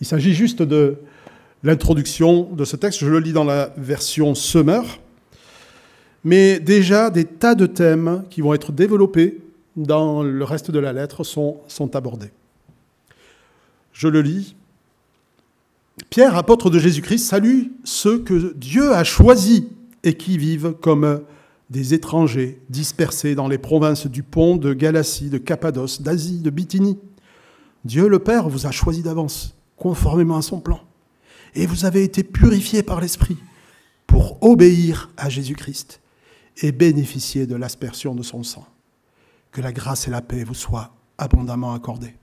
Il s'agit juste de l'introduction de ce texte. Je le lis dans la version Summer. Mais déjà, des tas de thèmes qui vont être développés dans le reste de la lettre sont abordés. Je le lis. Pierre, apôtre de Jésus-Christ, salue ceux que Dieu a choisis et qui vivent comme des étrangers dispersés dans les provinces du Pont, de Galatie, de Cappadoce, d'Asie, de Bithynie. Dieu le Père vous a choisi d'avance, conformément à son plan. Et vous avez été purifiés par l'Esprit pour obéir à Jésus-Christ et bénéficier de l'aspersion de son sang. Que la grâce et la paix vous soient abondamment accordées.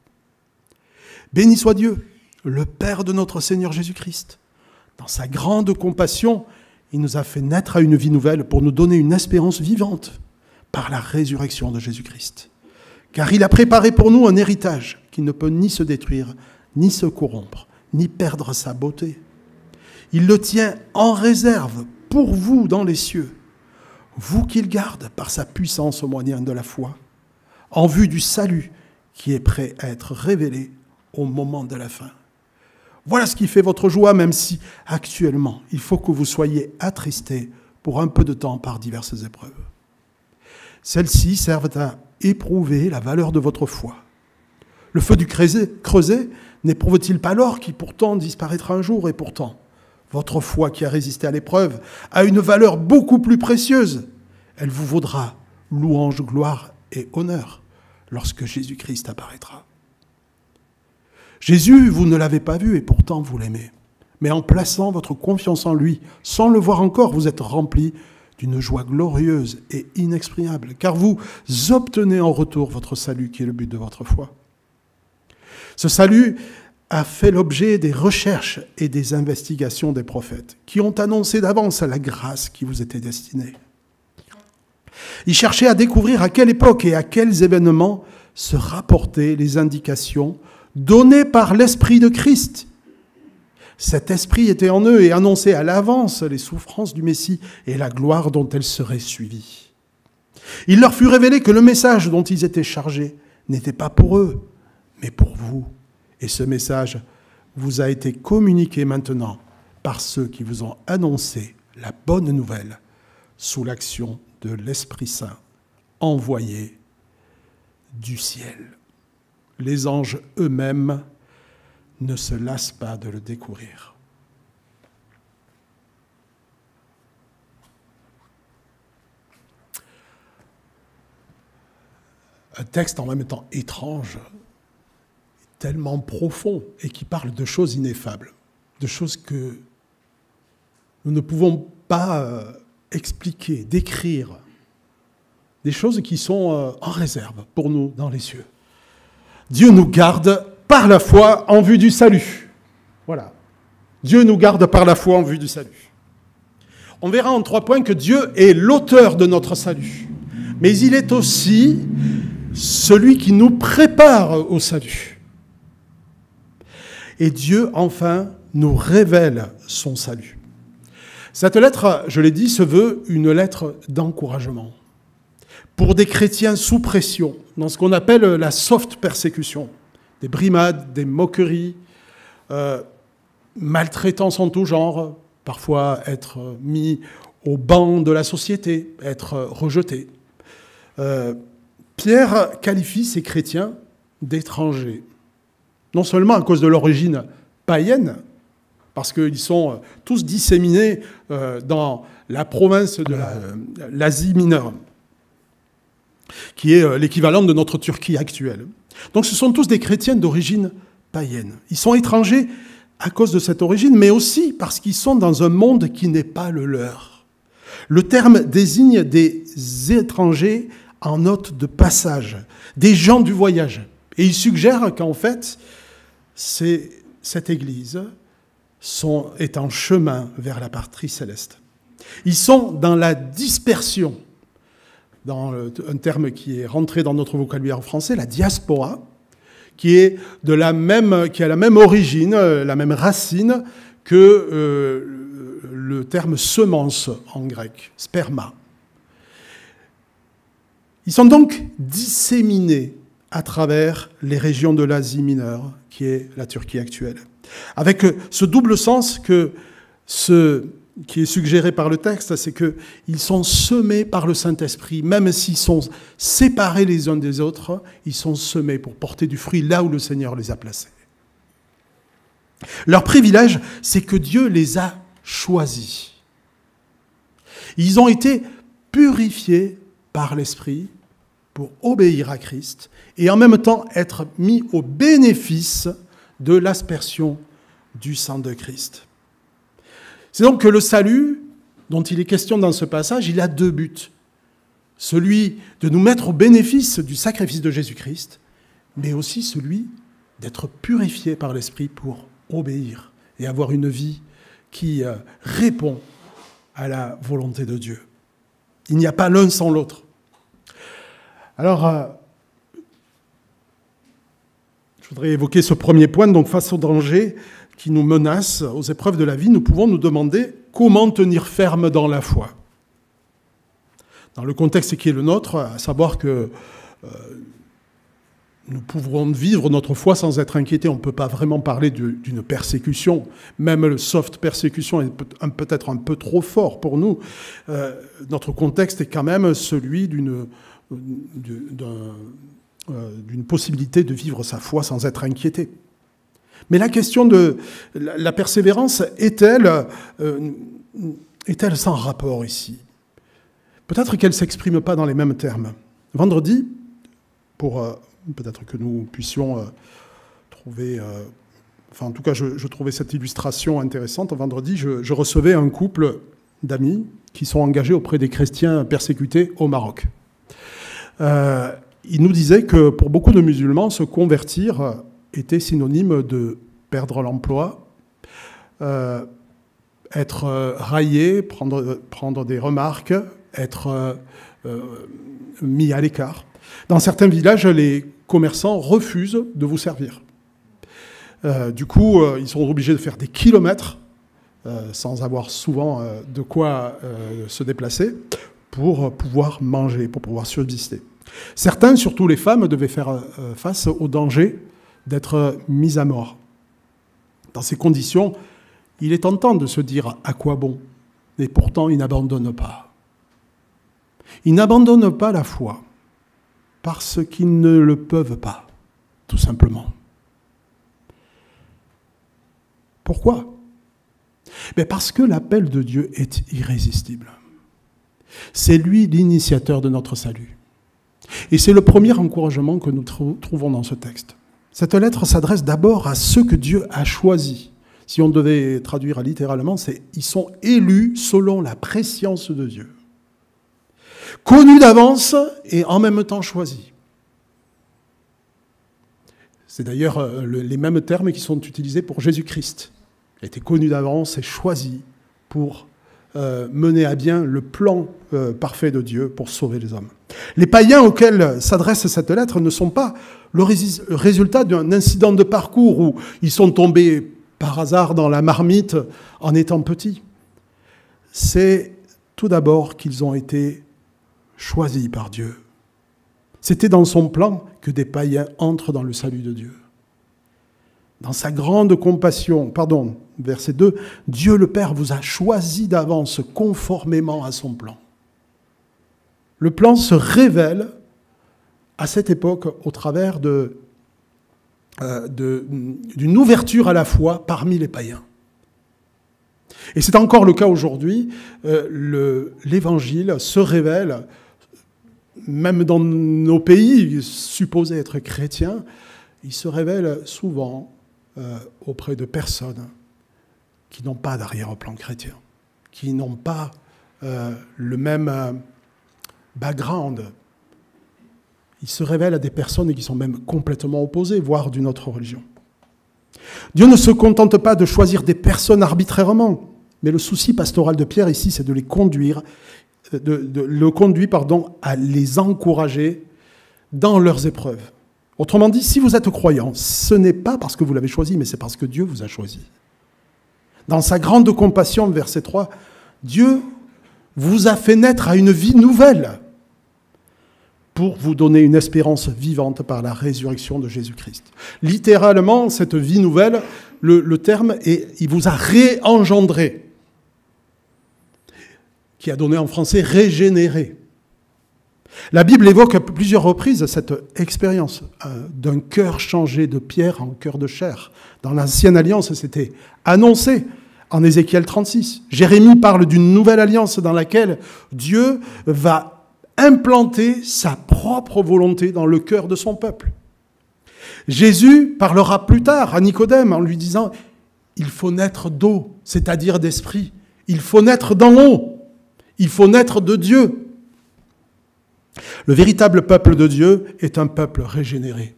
Béni soit Dieu, le Père de notre Seigneur Jésus-Christ. Dans sa grande compassion, il nous a fait naître à une vie nouvelle pour nous donner une espérance vivante par la résurrection de Jésus-Christ. Car il a préparé pour nous un héritage qui ne peut ni se détruire, ni se corrompre, ni perdre sa beauté. Il le tient en réserve pour vous dans les cieux, vous qu'il garde par sa puissance au moyen de la foi, en vue du salut qui est prêt à être révélé au moment de la fin. Voilà ce qui fait votre joie, même si actuellement, il faut que vous soyez attristés pour un peu de temps par diverses épreuves. Celles-ci servent à éprouver la valeur de votre foi. Le feu du creuset n'éprouve-t-il pas l'or qui pourtant disparaîtra un jour? Et pourtant, votre foi qui a résisté à l'épreuve a une valeur beaucoup plus précieuse. Elle vous vaudra louange, gloire et honneur lorsque Jésus-Christ apparaîtra. Jésus, vous ne l'avez pas vu et pourtant vous l'aimez. Mais en plaçant votre confiance en lui, sans le voir encore, vous êtes remplis d'une joie glorieuse et inexprimable, car vous obtenez en retour votre salut qui est le but de votre foi. Ce salut a fait l'objet des recherches et des investigations des prophètes, qui ont annoncé d'avance la grâce qui vous était destinée. Ils cherchaient à découvrir à quelle époque et à quels événements se rapportaient les indications données par l'Esprit de Christ. Cet Esprit était en eux et annonçait à l'avance les souffrances du Messie et la gloire dont elles seraient suivies. Il leur fut révélé que le message dont ils étaient chargés n'était pas pour eux, mais pour vous. Et ce message vous a été communiqué maintenant par ceux qui vous ont annoncé la bonne nouvelle sous l'action de l'Esprit Saint envoyé du ciel. Les anges eux-mêmes ne se lassent pas de le découvrir. Un texte en même temps étrange, tellement profond et qui parle de choses ineffables, de choses que nous ne pouvons pas expliquer, décrire, des choses qui sont en réserve pour nous dans les cieux. Dieu nous garde par la foi en vue du salut. Voilà. Dieu nous garde par la foi en vue du salut. On verra en 3 points que Dieu est l'auteur de notre salut. Mais il est aussi celui qui nous prépare au salut. Et Dieu, enfin, nous révèle son salut. Cette lettre, je l'ai dit, se veut une lettre d'encouragement pour des chrétiens sous pression, dans ce qu'on appelle la soft persécution, des brimades, des moqueries, maltraitance en tout genre, parfois être mis au banc de la société, être rejeté. Pierre qualifie ces chrétiens d'étrangers, non seulement à cause de l'origine païenne, parce qu'ils sont tous disséminés dans la province de l'Asie mineure, qui est l'équivalent de notre Turquie actuelle. Donc ce sont tous des chrétiens d'origine païenne. Ils sont étrangers à cause de cette origine, mais aussi parce qu'ils sont dans un monde qui n'est pas le leur. Le terme désigne des étrangers en note de passage, des gens du voyage. Et il suggère qu'en fait, cette Église est en chemin vers la patrie céleste. Ils sont dans la dispersion, dans un terme qui est rentré dans notre vocabulaire français, la diaspora, qui a la même origine, la même racine que le terme semence en grec, sperma. Ils sont donc disséminés à travers les régions de l'Asie mineure, qui est la Turquie actuelle. Avec ce double sens qui est suggéré par le texte, c'est qu'ils sont semés par le Saint-Esprit. Même s'ils sont séparés les uns des autres, ils sont semés pour porter du fruit là où le Seigneur les a placés. Leur privilège, c'est que Dieu les a choisis. Ils ont été purifiés par l'Esprit pour obéir à Christ et en même temps être mis au bénéfice de l'aspersion du sang de Christ. C'est donc que le salut, dont il est question dans ce passage, il a deux buts. Celui de nous mettre au bénéfice du sacrifice de Jésus-Christ, mais aussi celui d'être purifié par l'Esprit pour obéir et avoir une vie qui répond à la volonté de Dieu. Il n'y a pas l'un sans l'autre. Alors, je voudrais évoquer ce premier point. Donc, face au danger qui nous menace, aux épreuves de la vie, nous pouvons nous demander comment tenir ferme dans la foi. Dans le contexte qui est le nôtre, à savoir que nous pouvons vivre notre foi sans être inquiétés. On ne peut pas vraiment parler d'une persécution. Même le soft persécution est peut-être un peu trop fort pour nous. Notre contexte est quand même celui d'une possibilité de vivre sa foi sans être inquiété. Mais la question de la persévérance est-elle sans rapport ici? Peut-être qu'elle ne s'exprime pas dans les mêmes termes. Vendredi, peut-être que nous puissions trouver... en tout cas, je trouvais cette illustration intéressante. Vendredi, je recevais un couple d'amis qui sont engagés auprès des chrétiens persécutés au Maroc. Ils nous disaient que pour beaucoup de musulmans, se convertir était synonyme de perdre l'emploi, être raillé, prendre des remarques, être mis à l'écart. Dans certains villages, les commerçants refusent de vous servir. Du coup, ils sont obligés de faire des kilomètres, sans avoir souvent de quoi se déplacer, pour pouvoir manger, pour pouvoir subsister. Certains, surtout les femmes, devaient faire face au danger d'être mises à mort. Dans ces conditions, il est tentant de se dire à quoi bon, et pourtant ils n'abandonnent pas. Ils n'abandonnent pas la foi parce qu'ils ne le peuvent pas, tout simplement. Pourquoi? Parce que l'appel de Dieu est irrésistible. C'est lui l'initiateur de notre salut. Et c'est le premier encouragement que nous trouvons dans ce texte. Cette lettre s'adresse d'abord à ceux que Dieu a choisis. Si on devait traduire littéralement, c'est « ils sont élus selon la prescience de Dieu ». Connus d'avance et en même temps choisis. C'est d'ailleurs les mêmes termes qui sont utilisés pour Jésus-Christ. Il a été connu d'avance et choisi pour mener à bien le plan parfait de Dieu pour sauver les hommes. Les païens auxquels s'adresse cette lettre ne sont pas le résultat d'un incident de parcours où ils sont tombés par hasard dans la marmite en étant petits. C'est tout d'abord qu'ils ont été choisis par Dieu. C'était dans son plan que des païens entrent dans le salut de Dieu. Dans sa grande compassion, verset 2, Dieu le Père vous a choisi d'avance conformément à son plan. Le plan se révèle à cette époque au travers d'une ouverture à la foi parmi les païens. Et c'est encore le cas aujourd'hui. L'Évangile se révèle, même dans nos pays supposés être chrétiens, il se révèle souvent auprès de personnes qui n'ont pas d'arrière-plan chrétien, qui n'ont pas le même background. Il se révèle à des personnes qui sont même complètement opposées, voire d'une autre religion. Dieu ne se contente pas de choisir des personnes arbitrairement, mais le souci pastoral de Pierre ici, c'est de les conduire, à les encourager dans leurs épreuves. Autrement dit, si vous êtes croyant, ce n'est pas parce que vous l'avez choisi, mais c'est parce que Dieu vous a choisi. Dans sa grande compassion, verset 3, Dieu vous a fait naître à une vie nouvelle. pour vous donner une espérance vivante par la résurrection de Jésus-Christ. Littéralement, cette vie nouvelle, le terme est « il vous a réengendré », qui a donné en français « régénéré ». La Bible évoque à plusieurs reprises cette expérience d'un cœur changé de pierre en cœur de chair. Dans l'Ancienne Alliance, c'était annoncé en Ézéchiel 36. Jérémie parle d'une nouvelle alliance dans laquelle Dieu va implanter sa propre volonté dans le cœur de son peuple. Jésus parlera plus tard à Nicodème en lui disant « Il faut naître d'eau, c'est-à-dire d'esprit. Il faut naître d'en haut. Il faut naître de Dieu. » Le véritable peuple de Dieu est un peuple régénéré.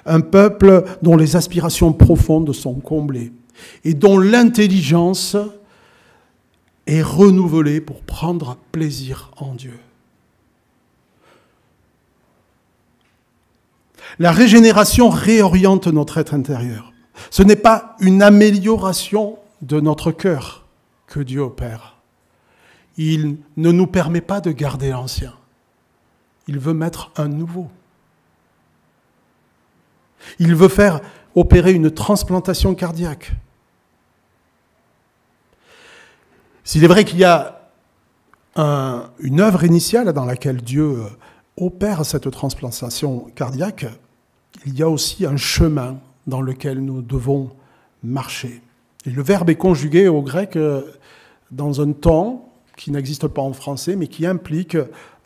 Un peuple dont les aspirations profondes sont comblées et dont l'intelligence est renouvelée pour prendre plaisir en Dieu. La régénération réoriente notre être intérieur. Ce n'est pas une amélioration de notre cœur que Dieu opère. Il ne nous permet pas de garder l'ancien. Il veut mettre un nouveau. Il veut faire opérer une transplantation cardiaque. S'il est vrai qu'il y a une œuvre initiale dans laquelle Dieu opère cette transplantation cardiaque, il y a aussi un chemin dans lequel nous devons marcher. Et le verbe est conjugué au grec dans un temps qui n'existe pas en français, mais qui implique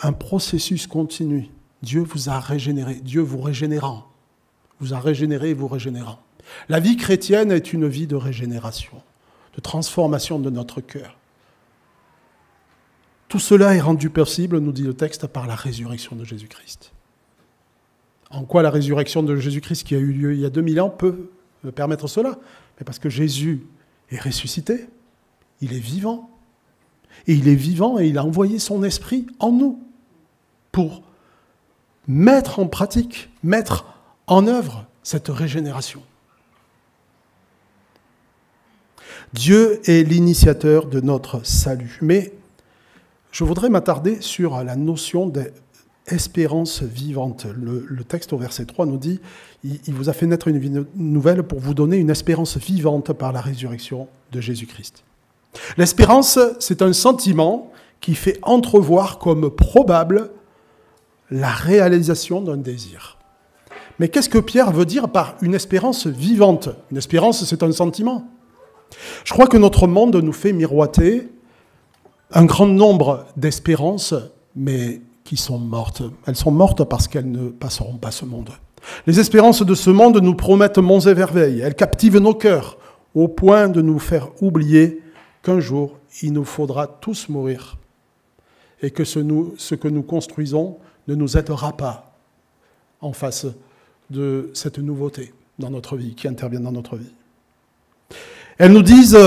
un processus continu. Dieu vous a régénéré, Dieu vous régénérant, vous a régénéré et vous régénérant. La vie chrétienne est une vie de régénération, de transformation de notre cœur. Tout cela est rendu possible, nous dit le texte, par la résurrection de Jésus-Christ. En quoi la résurrection de Jésus-Christ qui a eu lieu il y a 2000 ans peut permettre cela? Mais parce que Jésus est ressuscité, il est vivant. Et il est vivant et il a envoyé son esprit en nous pour mettre en pratique, mettre en œuvre cette régénération. Dieu est l'initiateur de notre salut. Mais je voudrais m'attarder sur la notion d'espérance vivante. Le texte au verset 3 nous dit « Il vous a fait naître une vie nouvelle pour vous donner une espérance vivante par la résurrection de Jésus-Christ. » L'espérance, c'est un sentiment qui fait entrevoir comme probable la réalisation d'un désir. Mais qu'est-ce que Pierre veut dire par une espérance vivante? Une espérance, c'est un sentiment. Je crois que notre monde nous fait miroiter un grand nombre d'espérances, mais qui sont mortes. Elles sont mortes parce qu'elles ne passeront pas ce monde. Les espérances de ce monde nous promettent monts et merveilles. Elles captivent nos cœurs au point de nous faire oublier qu'un jour, il nous faudra tous mourir et que ce que nous construisons ne nous aidera pas en face de cette nouveauté dans notre vie, qui intervient dans notre vie. Elles nous disent,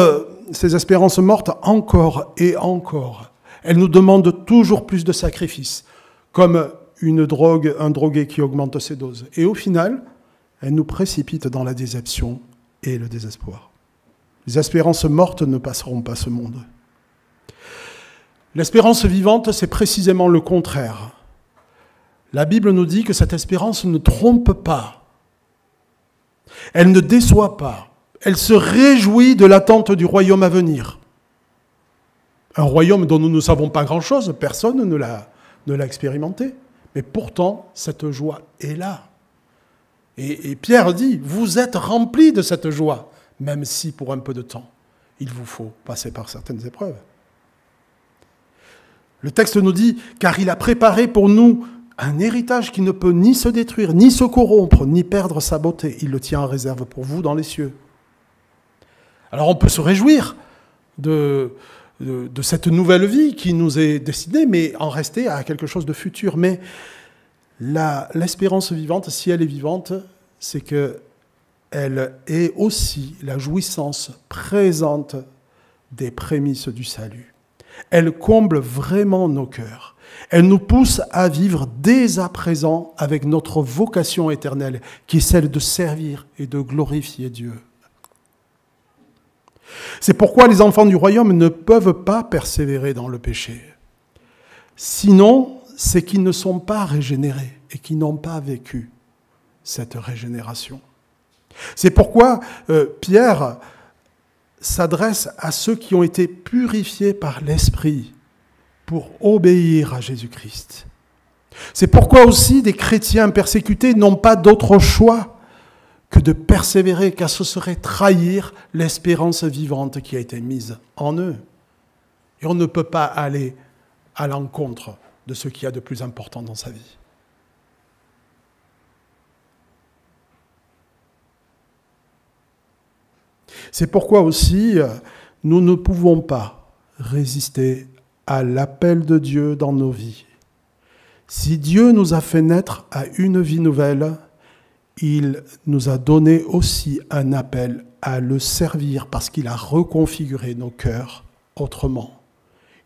ces espérances mortes, encore et encore. Elles nous demandent toujours plus de sacrifices, comme un drogué qui augmente ses doses. Et au final, elles nous précipitent dans la déception et le désespoir. Les espérances mortes ne passeront pas ce monde. L'espérance vivante, c'est précisément le contraire. La Bible nous dit que cette espérance ne trompe pas. Elle ne déçoit pas. Elle se réjouit de l'attente du royaume à venir. Un royaume dont nous ne savons pas grand-chose, personne ne l'a expérimenté. Mais pourtant, cette joie est là. Et Pierre dit, vous êtes remplis de cette joie, même si pour un peu de temps, il vous faut passer par certaines épreuves. Le texte nous dit, car il a préparé pour nous un héritage qui ne peut ni se détruire, ni se corrompre, ni perdre sa beauté. Il le tient en réserve pour vous dans les cieux. Alors on peut se réjouir de cette nouvelle vie qui nous est destinée, mais en rester à quelque chose de futur. Mais l'espérance vivante, si elle est vivante, c'est qu'elle est aussi la jouissance présente des prémices du salut. Elle comble vraiment nos cœurs. Elle nous pousse à vivre dès à présent avec notre vocation éternelle, qui est celle de servir et de glorifier Dieu. C'est pourquoi les enfants du royaume ne peuvent pas persévérer dans le péché. Sinon, c'est qu'ils ne sont pas régénérés et qu'ils n'ont pas vécu cette régénération. C'est pourquoi Pierre s'adresse à ceux qui ont été purifiés par l'Esprit pour obéir à Jésus-Christ. C'est pourquoi aussi des chrétiens persécutés n'ont pas d'autre choix que de persévérer, car ce serait trahir l'espérance vivante qui a été mise en eux. Et on ne peut pas aller à l'encontre de ce qu'il y a de plus important dans sa vie. C'est pourquoi aussi nous ne pouvons pas résister à l'appel de Dieu dans nos vies. Si Dieu nous a fait naître à une vie nouvelle, il nous a donné aussi un appel à le servir parce qu'il a reconfiguré nos cœurs autrement.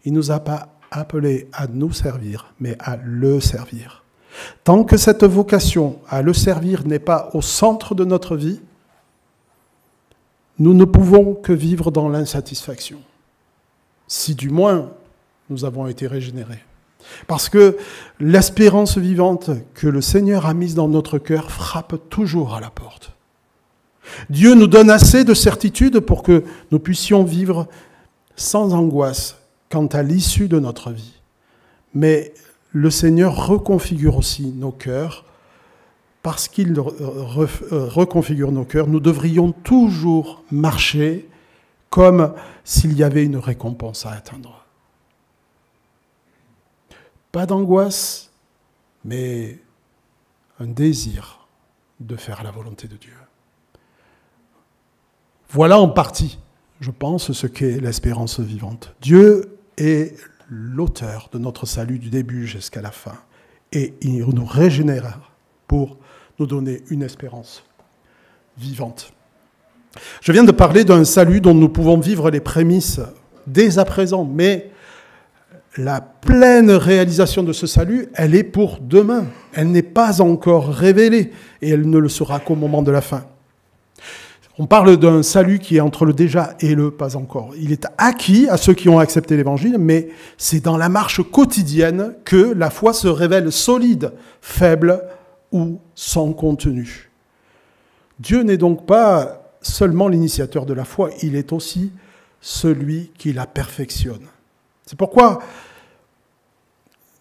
Il ne nous a pas appelés à nous servir, mais à le servir. Tant que cette vocation à le servir n'est pas au centre de notre vie, nous ne pouvons que vivre dans l'insatisfaction, si du moins nous avons été régénérés. Parce que l'espérance vivante que le Seigneur a mise dans notre cœur frappe toujours à la porte. Dieu nous donne assez de certitude pour que nous puissions vivre sans angoisse quant à l'issue de notre vie. Mais le Seigneur reconfigure aussi nos cœurs. Parce qu'il reconfigure nos cœurs, nous devrions toujours marcher comme s'il y avait une récompense à atteindre. Pas d'angoisse, mais un désir de faire la volonté de Dieu. Voilà en partie, je pense, ce qu'est l'espérance vivante. Dieu est l'auteur de notre salut du début jusqu'à la fin. Et il nous régénère pour nous donner une espérance vivante. Je viens de parler d'un salut dont nous pouvons vivre les prémices dès à présent, mais la pleine réalisation de ce salut, elle est pour demain. Elle n'est pas encore révélée et elle ne le sera qu'au moment de la fin. On parle d'un salut qui est entre le déjà et le pas encore. Il est acquis à ceux qui ont accepté l'Évangile, mais c'est dans la marche quotidienne que la foi se révèle solide, faible ou sans contenu. Dieu n'est donc pas seulement l'initiateur de la foi, il est aussi celui qui la perfectionne. C'est pourquoi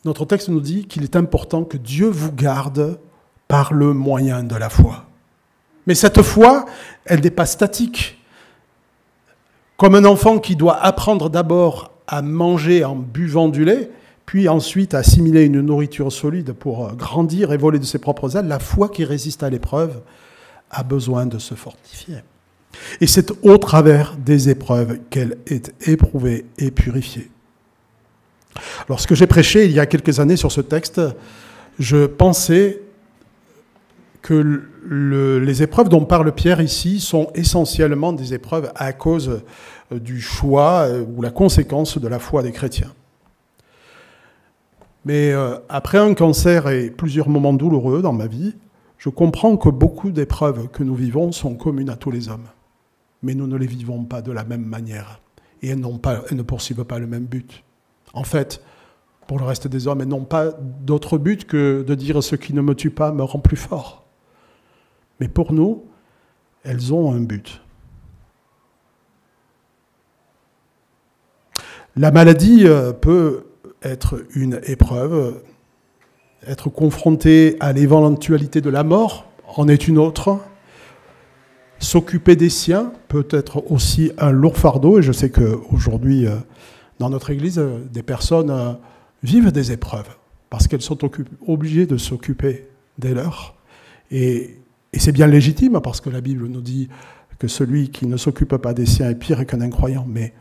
notre texte nous dit qu'il est important que Dieu vous garde par le moyen de la foi. Mais cette foi, elle n'est pas statique. Comme un enfant qui doit apprendre d'abord à manger en buvant du lait, puis ensuite assimiler une nourriture solide pour grandir et voler de ses propres ailes, la foi qui résiste à l'épreuve a besoin de se fortifier. Et c'est au travers des épreuves qu'elle est éprouvée et purifiée. Lorsque j'ai prêché il y a quelques années sur ce texte, je pensais que les épreuves dont parle Pierre ici sont essentiellement des épreuves à cause du choix ou la conséquence de la foi des chrétiens. Mais après un cancer et plusieurs moments douloureux dans ma vie, je comprends que beaucoup d'épreuves que nous vivons sont communes à tous les hommes. Mais nous ne les vivons pas de la même manière. Et elles ne poursuivent pas le même but. En fait, pour le reste des hommes, elles n'ont pas d'autre but que de dire « ce qui ne me tue pas me rend plus fort ». Mais pour nous, elles ont un but. La maladie peut être une épreuve, être confronté à l'éventualité de la mort en est une autre. S'occuper des siens peut être aussi un lourd fardeau, et je sais qu'aujourd'hui, dans notre Église, des personnes vivent des épreuves, parce qu'elles sont obligées de s'occuper des leurs. Et c'est bien légitime, parce que la Bible nous dit que celui qui ne s'occupe pas des siens est pire qu'un incroyant, mais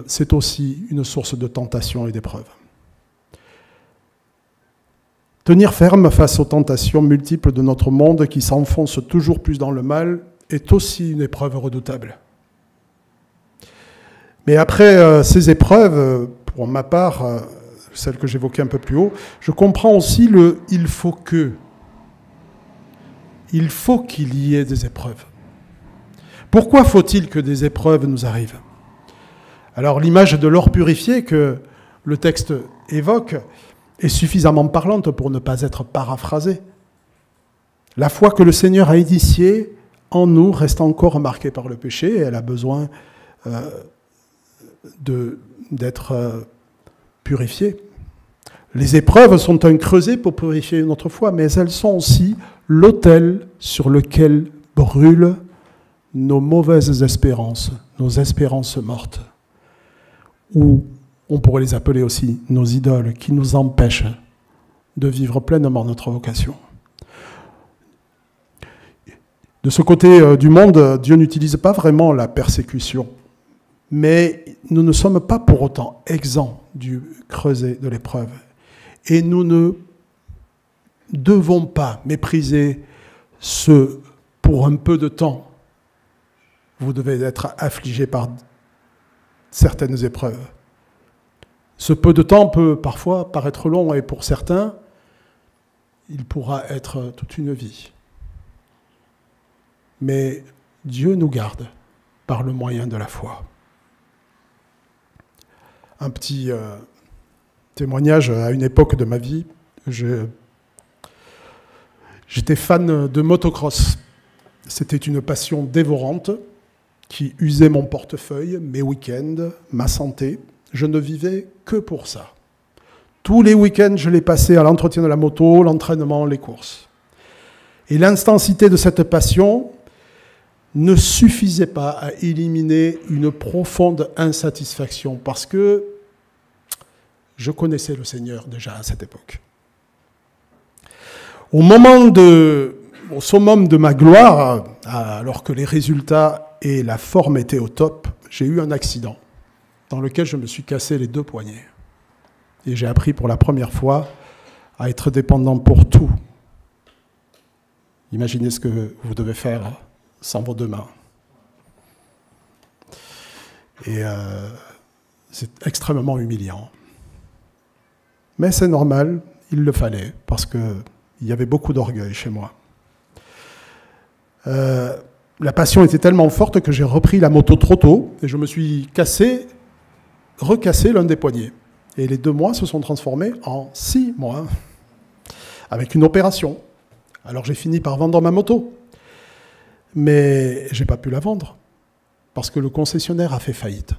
c'est aussi une source de tentation et d'épreuve. Tenir ferme face aux tentations multiples de notre monde qui s'enfoncent toujours plus dans le mal est aussi une épreuve redoutable. Mais après ces épreuves, pour ma part, celle que j'évoquais un peu plus haut, je comprends aussi le « il faut que ». Il faut qu'il y ait des épreuves. Pourquoi faut-il que des épreuves nous arrivent ? Alors l'image de l'or purifié que le texte évoque est suffisamment parlante pour ne pas être paraphrasée. La foi que le Seigneur a initiée en nous reste encore marquée par le péché et elle a besoin d'être purifiée. Les épreuves sont un creuset pour purifier notre foi, mais elles sont aussi l'autel sur lequel brûlent nos mauvaises espérances, nos espérances mortes, ou on pourrait les appeler aussi nos idoles, qui nous empêchent de vivre pleinement notre vocation. De ce côté du monde, Dieu n'utilise pas vraiment la persécution, mais nous ne sommes pas pour autant exempts du creuset de l'épreuve. Et nous ne devons pas mépriser ce pour un peu de temps. Vous devez être affligé par certaines épreuves. Ce peu de temps peut parfois paraître long et pour certains, il pourra être toute une vie. Mais Dieu nous garde par le moyen de la foi. Un petit témoignage à une époque de ma vie. J'étais fan de motocross. C'était une passion dévorante qui usait mon portefeuille, mes week-ends, ma santé. Je ne vivais que pour ça. Tous les week-ends, je les passais à l'entretien de la moto, l'entraînement, les courses. Et l'intensité de cette passion ne suffisait pas à éliminer une profonde insatisfaction parce que je connaissais le Seigneur déjà à cette époque. Au summum de ma gloire, alors que les résultats et la forme étaient au top, j'ai eu un accident dans lequel je me suis cassé les 2 poignets. Et j'ai appris pour la première fois à être dépendant pour tout. Imaginez ce que vous devez faire sans vos 2 mains. Et c'est extrêmement humiliant. Mais c'est normal, il le fallait, parce qu'il y avait beaucoup d'orgueil chez moi. La passion était tellement forte que j'ai repris la moto trop tôt et je me suis recassé l'un des poignets. Et les 2 mois se sont transformés en 6 mois, avec une opération. Alors j'ai fini par vendre ma moto. Mais je n'ai pas pu la vendre, parce que le concessionnaire a fait faillite.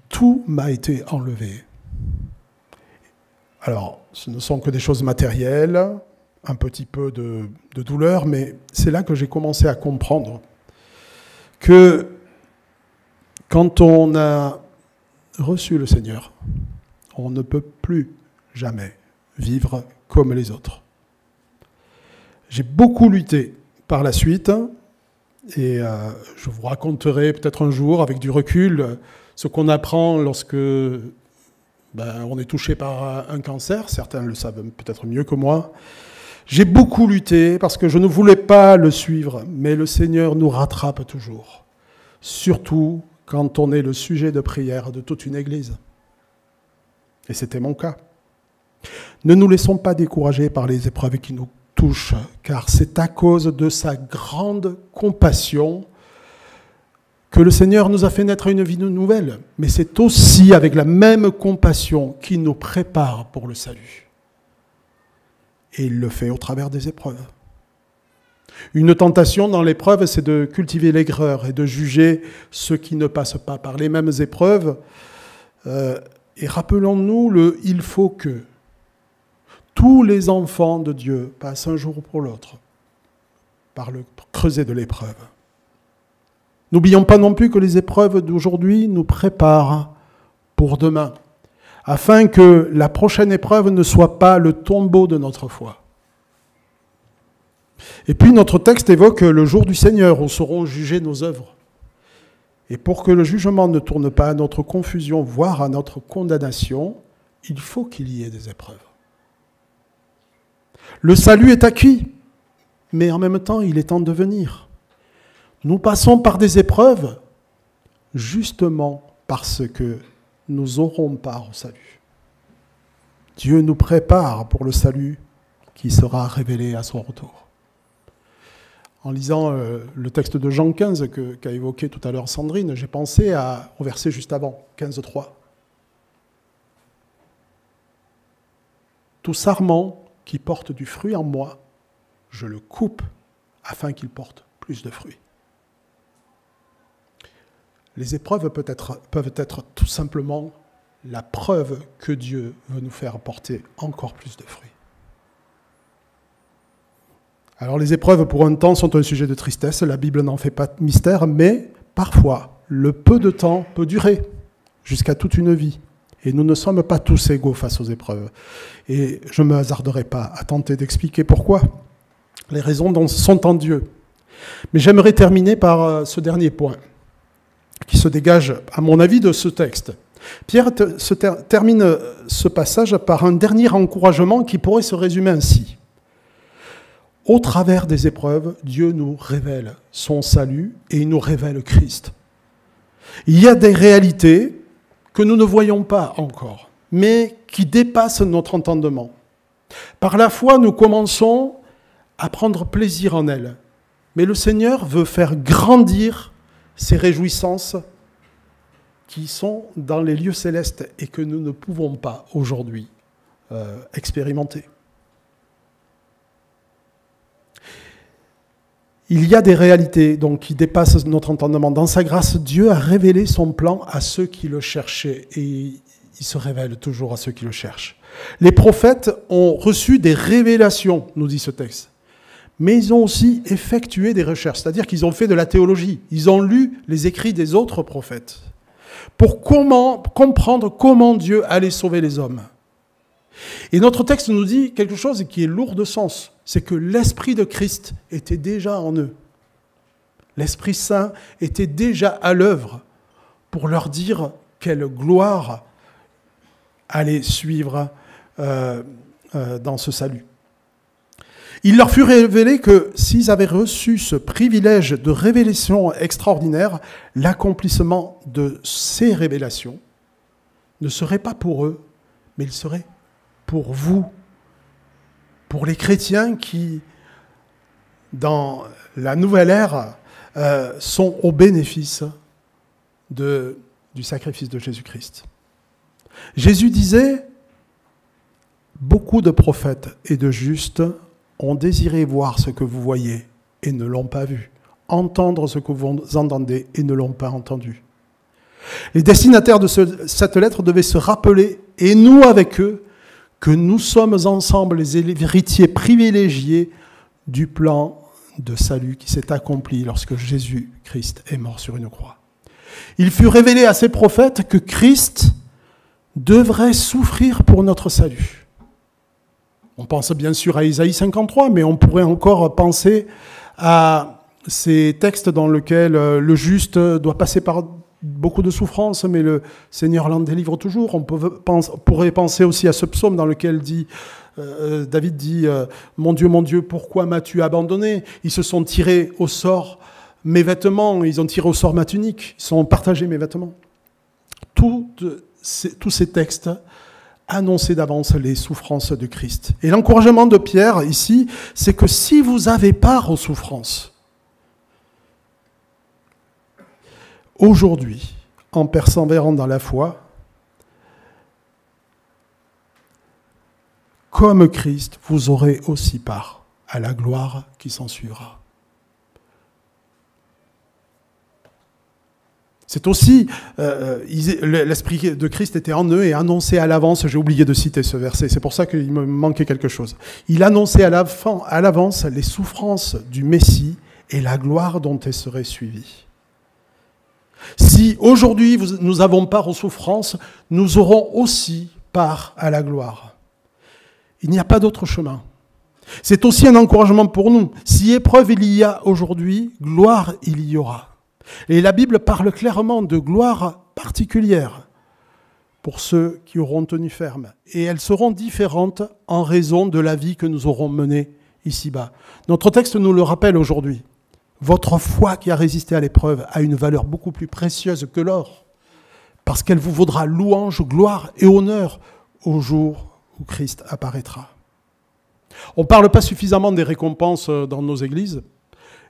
Tout m'a été enlevé. Alors, ce ne sont que des choses matérielles, un petit peu de douleur, mais c'est là que j'ai commencé à comprendre que quand on a reçu le Seigneur, on ne peut plus jamais vivre comme les autres. J'ai beaucoup lutté par la suite, et je vous raconterai peut-être un jour, avec du recul, ce qu'on apprend lorsque on est touché par un cancer. Certains le savent peut-être mieux que moi. J'ai beaucoup lutté parce que je ne voulais pas le suivre, mais le Seigneur nous rattrape toujours, surtout quand on est le sujet de prière de toute une église. Et c'était mon cas. Ne nous laissons pas décourager par les épreuves qui nous touchent, car c'est à cause de sa grande compassion que le Seigneur nous a fait naître une vie nouvelle. Mais c'est aussi avec la même compassion qu'il nous prépare pour le salut. Et il le fait au travers des épreuves. Une tentation dans l'épreuve, c'est de cultiver l'aigreur et de juger ceux qui ne passent pas par les mêmes épreuves. Et rappelons-nous le « il faut que ». Tous les enfants de Dieu passent un jour pour l'autre par le creuset de l'épreuve. N'oublions pas non plus que les épreuves d'aujourd'hui nous préparent pour demain, afin que la prochaine épreuve ne soit pas le tombeau de notre foi. Et puis notre texte évoque le jour du Seigneur où seront jugées nos œuvres. Et pour que le jugement ne tourne pas à notre confusion, voire à notre condamnation, il faut qu'il y ait des épreuves. Le salut est acquis, mais en même temps, il est en devenir. Nous passons par des épreuves justement parce que nous aurons part au salut. Dieu nous prépare pour le salut qui sera révélé à son retour. En lisant le texte de Jean 15 qu'a évoqué tout à l'heure Sandrine, j'ai pensé au verset juste avant, 15.3. tout sarment qui porte du fruit en moi, je le coupe afin qu'il porte plus de fruits. Les épreuves peuvent être tout simplement la preuve que Dieu veut nous faire porter encore plus de fruits. Alors les épreuves pour un temps sont un sujet de tristesse, la Bible n'en fait pas de mystère, mais parfois le peu de temps peut durer jusqu'à toute une vie. Et nous ne sommes pas tous égaux face aux épreuves. Et je ne me hasarderai pas à tenter d'expliquer pourquoi. Les raisons sont en Dieu. Mais j'aimerais terminer par ce dernier point qui se dégage, à mon avis, de ce texte. Pierre termine ce passage par un dernier encouragement qui pourrait se résumer ainsi. Au travers des épreuves, Dieu nous révèle son salut et il nous révèle Christ. Il y a des réalités que nous ne voyons pas encore, mais qui dépassent notre entendement. Par la foi, nous commençons à prendre plaisir en elles. Mais le Seigneur veut faire grandir ces réjouissances qui sont dans les lieux célestes et que nous ne pouvons pas aujourd'hui expérimenter. Il y a des réalités donc, qui dépassent notre entendement. Dans sa grâce, Dieu a révélé son plan à ceux qui le cherchaient et il se révèle toujours à ceux qui le cherchent. Les prophètes ont reçu des révélations, nous dit ce texte. Mais ils ont aussi effectué des recherches, c'est-à-dire qu'ils ont fait de la théologie. Ils ont lu les écrits des autres prophètes pour comprendre comment Dieu allait sauver les hommes. Et notre texte nous dit quelque chose qui est lourd de sens, c'est que l'Esprit de Christ était déjà en eux. L'Esprit Saint était déjà à l'œuvre pour leur dire quelle gloire allait suivre dans ce salut. Il leur fut révélé que s'ils avaient reçu ce privilège de révélation extraordinaire, l'accomplissement de ces révélations ne serait pas pour eux, mais il serait pour vous, pour les chrétiens qui, dans la nouvelle ère, sont au bénéfice du sacrifice de Jésus-Christ. Jésus disait, beaucoup de prophètes et de justes ont désiré voir ce que vous voyez et ne l'ont pas vu, entendre ce que vous entendez et ne l'ont pas entendu. Les destinataires de cette lettre devaient se rappeler, et nous avec eux, que nous sommes ensemble les héritiers privilégiés du plan de salut qui s'est accompli lorsque Jésus-Christ est mort sur une croix. Il fut révélé à ces prophètes que Christ devrait souffrir pour notre salut. On pense bien sûr à Isaïe 53, mais on pourrait encore penser à ces textes dans lesquels le juste doit passer par beaucoup de souffrances, mais le Seigneur l'en délivre toujours. On pourrait penser aussi à ce psaume dans lequel David dit « Mon Dieu, pourquoi m'as-tu abandonné ?» Ils se sont tirés au sort mes vêtements, ils ont tiré au sort ma tunique, ils ont partagé mes vêtements. Tous ces textes annonçaient d'avance les souffrances de Christ. Et l'encouragement de Pierre ici, c'est que si vous avez part aux souffrances, aujourd'hui, en persévérant dans la foi, comme Christ, vous aurez aussi part à la gloire qui s'ensuivra. C'est aussi, l'Esprit de Christ était en eux et annoncé à l'avance, j'ai oublié de citer ce verset, c'est pour ça qu'il me manquait quelque chose. Il annonçait à l'avance les souffrances du Messie et la gloire dont elles seraient suivies. Si aujourd'hui nous avons part aux souffrances, nous aurons aussi part à la gloire. Il n'y a pas d'autre chemin. C'est aussi un encouragement pour nous. Si épreuve il y a aujourd'hui, gloire il y aura. Et la Bible parle clairement de gloire particulière pour ceux qui auront tenu ferme. Et elles seront différentes en raison de la vie que nous aurons menée ici-bas. Notre texte nous le rappelle aujourd'hui. Votre foi qui a résisté à l'épreuve a une valeur beaucoup plus précieuse que l'or, parce qu'elle vous vaudra louange, gloire et honneur au jour où Christ apparaîtra. On ne parle pas suffisamment des récompenses dans nos églises,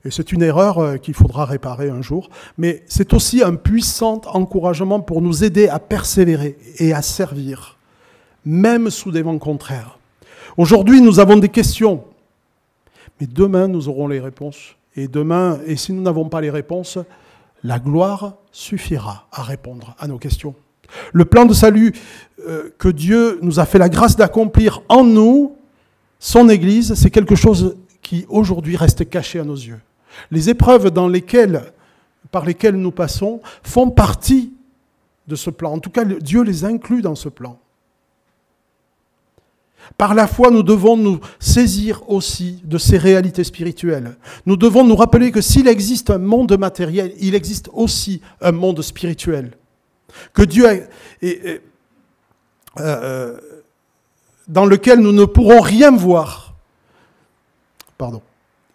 et c'est une erreur qu'il faudra réparer un jour, mais c'est aussi un puissant encouragement pour nous aider à persévérer et à servir, même sous des vents contraires. Aujourd'hui, nous avons des questions. Mais demain, nous aurons les réponses. Et demain, et si nous n'avons pas les réponses, la gloire suffira à répondre à nos questions. Le plan de salut que Dieu nous a fait la grâce d'accomplir en nous, son Église, c'est quelque chose qui aujourd'hui reste caché à nos yeux. Les épreuves par lesquelles nous passons font partie de ce plan. En tout cas, Dieu les inclut dans ce plan. Par la foi, nous devons nous saisir aussi de ces réalités spirituelles. Nous devons nous rappeler que s'il existe un monde matériel, il existe aussi un monde spirituel. Que Dieu dans lequel nous ne pourrons rien voir. Pardon,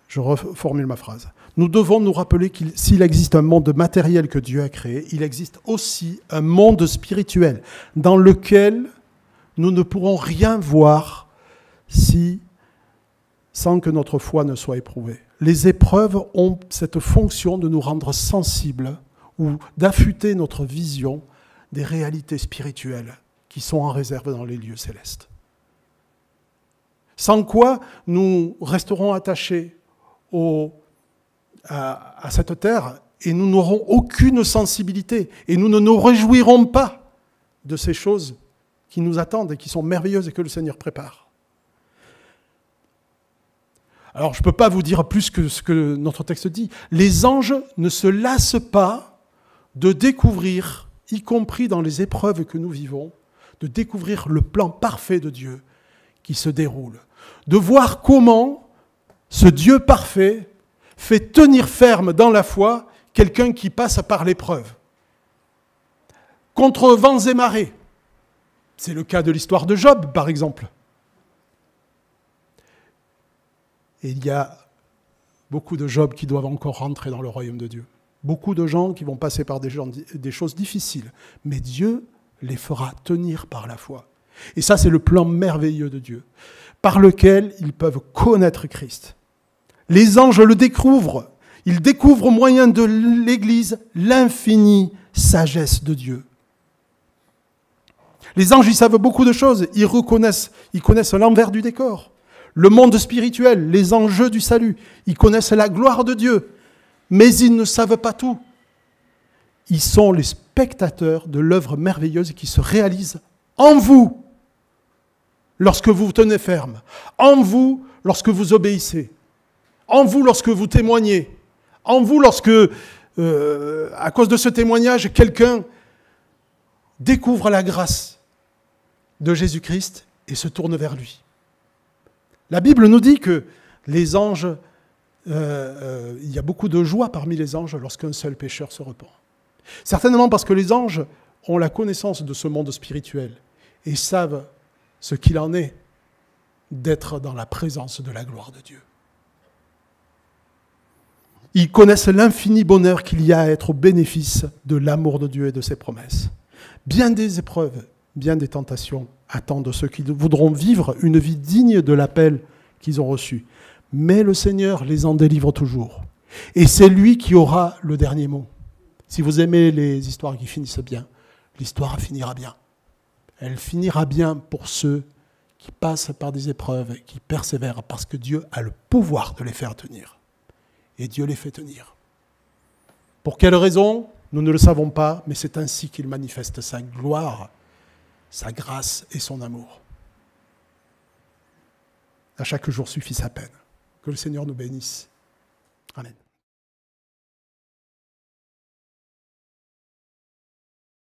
je reformule ma phrase. Nous devons nous rappeler que s'il existe un monde matériel que Dieu a créé, il existe aussi un monde spirituel dans lequel nous ne pourrons rien voir sans que notre foi ne soit éprouvée. Les épreuves ont cette fonction de nous rendre sensibles ou d'affûter notre vision des réalités spirituelles qui sont en réserve dans les lieux célestes. Sans quoi nous resterons attachés à cette terre et nous n'aurons aucune sensibilité et nous ne nous réjouirons pas de ces choses qui nous attendent et qui sont merveilleuses et que le Seigneur prépare. Alors, je ne peux pas vous dire plus que ce que notre texte dit. Les anges ne se lassent pas de découvrir, y compris dans les épreuves que nous vivons, de découvrir le plan parfait de Dieu qui se déroule. De voir comment ce Dieu parfait fait tenir ferme dans la foi quelqu'un qui passe par l'épreuve. Contre vents et marées. C'est le cas de l'histoire de Job, par exemple. Et il y a beaucoup de Job qui doivent encore rentrer dans le royaume de Dieu. Beaucoup de gens qui vont passer par des choses difficiles. Mais Dieu les fera tenir par la foi. Et ça, c'est le plan merveilleux de Dieu, par lequel ils peuvent connaître Christ. Les anges le découvrent. Ils découvrent au moyen de l'Église l'infinie sagesse de Dieu. Les anges, ils savent beaucoup de choses. Ils connaissent l'envers du décor, le monde spirituel, les enjeux du salut. Ils connaissent la gloire de Dieu, mais ils ne savent pas tout. Ils sont les spectateurs de l'œuvre merveilleuse qui se réalise en vous, lorsque vous vous tenez ferme, en vous, lorsque vous obéissez, en vous, lorsque vous témoignez, en vous, lorsque, à cause de ce témoignage, quelqu'un découvre la grâce de Jésus-Christ et se tourne vers lui. La Bible nous dit que les anges, il y a beaucoup de joie parmi les anges lorsqu'un seul pécheur se repent. Certainement parce que les anges ont la connaissance de ce monde spirituel et savent ce qu'il en est d'être dans la présence de la gloire de Dieu. Ils connaissent l'infini bonheur qu'il y a à être au bénéfice de l'amour de Dieu et de ses promesses. Bien des épreuves, bien des tentations attendent ceux qui voudront vivre une vie digne de l'appel qu'ils ont reçu. Mais le Seigneur les en délivre toujours. Et c'est lui qui aura le dernier mot. Si vous aimez les histoires qui finissent bien, l'histoire finira bien. Elle finira bien pour ceux qui passent par des épreuves, qui persévèrent, parce que Dieu a le pouvoir de les faire tenir. Et Dieu les fait tenir. Pour quelle raison ? Nous ne le savons pas, mais c'est ainsi qu'il manifeste sa gloire, sa grâce et son amour. À chaque jour suffit sa peine. Que le Seigneur nous bénisse. Amen.